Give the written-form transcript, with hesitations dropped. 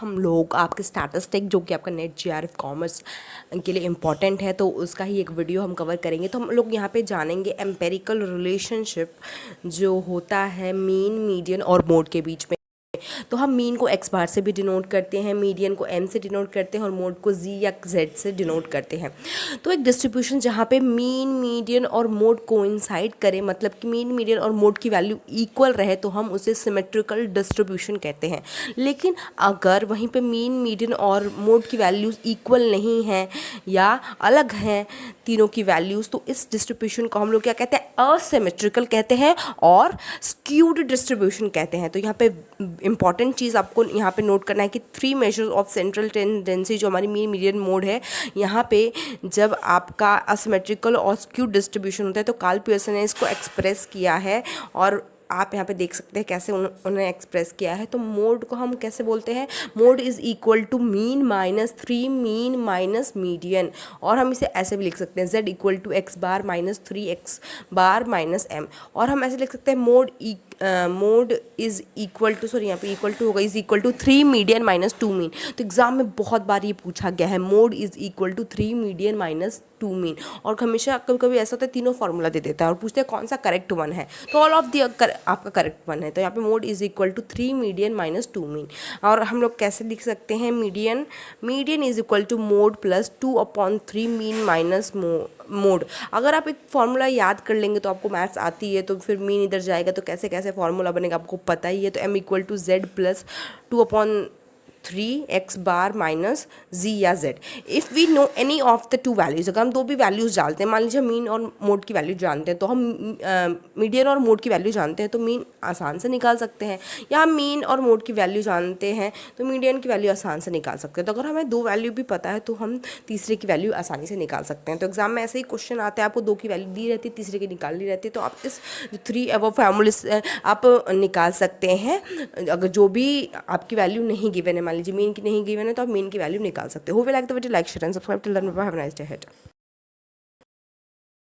हम लोग आपके स्टैटिस्टिक जो कि आपका नेट जीआरएफ कॉमर्स के लिए इम्पॉर्टेंट है, तो उसका ही एक वीडियो हम कवर करेंगे। तो हम लोग यहाँ पे जानेंगे एम्पेरिकल रिलेशनशिप जो होता है मीन, मीडियन और मोड के बीच में। तो हम मीन को एक्स बार से भी डिनोट करते हैं, मीडियन को एम से डिनोट करते हैं और मोड को जी या जेड से डिनोट करते हैं। तो एक डिस्ट्रीब्यूशन जहाँ पे मीन, मीडियन और मोड कोइंसाइड करे, मतलब कि मीन, मीडियन और मोड की वैल्यू इक्वल रहे, तो हम उसे सिमेट्रिकल डिस्ट्रीब्यूशन कहते हैं। लेकिन अगर वहीं पे मीन, मीडियन और मोड की वैल्यूज़ इक्वल नहीं हैं या अलग हैं तीनों की वैल्यूज़, तो इस डिस्ट्रीब्यूशन को हम लोग क्या कहते हैं, असिमेट्रिकल कहते हैं और स्क्यूड डिस्ट्रीब्यूशन कहते हैं। तो यहाँ पे इंपॉर्टेंट चीज़ आपको यहाँ पे नोट करना है कि 3 मेजर्स ऑफ सेंट्रल टेंडेंसी जो हमारी मीन, मीडियन, मोड है, यहाँ पे जब आपका असिमेट्रिकल और स्क्यूड डिस्ट्रीब्यूशन होता है तो कार्ल पियर्सन ने इसको एक्सप्रेस किया है और आप यहाँ पे देख सकते हैं कैसे उन्होंने एक्सप्रेस किया है। तो मोड को हम कैसे बोलते हैं, mode is equal to mean minus 3 mean minus median, और हम इसे ऐसे भी लिख सकते हैं z equal to x bar minus 3 x bar minus M, और हम ऐसे लिख सकते हैं mode is equal to, sorry यहाँ पे इक्वल टू होगा, is equal to 3 median minus 2 mean. तो एग्जाम में बहुत बार ये पूछा गया है, mode is equal to 3 median minus 2 mean, और हमेशा कभी कभी ऐसा होता है तीनों फार्मूला दे देता है और पूछते हैं कौन सा करेक्ट वन है, तो ऑल ऑफ दी आपका करेक्ट वन है। तो यहाँ पे mode is equal to 3 median minus 2 mean, और हम लोग कैसे लिख सकते हैं, median is equal to mode plus 2/3 mean minus mode. अगर आप एक फार्मूला याद कर लेंगे तो आपको मैथ्स आती है, तो फिर मीन इधर जाएगा तो कैसे कैसे फार्मूला बनेगा आपको पता ही है। तो m equal to Z plus 2/3 X bar minus G या Z. If we know any of the two values, अगर हम दो भी वैल्यूज़ डालते हैं, मान लीजिए मीन और मोड की वैल्यू जानते हैं, तो हम मीडियन और मोड की वैल्यू जानते हैं तो मीन आसान से निकाल सकते हैं, या हम मीन और मोड की वैल्यू जानते हैं तो मीडियन की वैल्यू आसान से निकाल सकते हैं। तो अगर हमें दो वैल्यू भी पता है तो हम तीसरे की वैल्यू आसानी से निकाल सकते हैं। तो एग्जाम में ऐसे ही क्वेश्चन आते हैं, आपको दो की वैल्यू दी रहती है, तीसरे की निकालनी रहती है, तो आप इस 3 एबव फार्मूले आप निकाल सकते हैं। अगर जो भी आपकी वैल्यू नहीं गिवन है, मान लीजिए मीन की नहीं गिवन है, तो आप मीन की वैल्यू निकाल सकते हो। Hope you like the video, like share and subscribe till then bye, have a nice day ahead.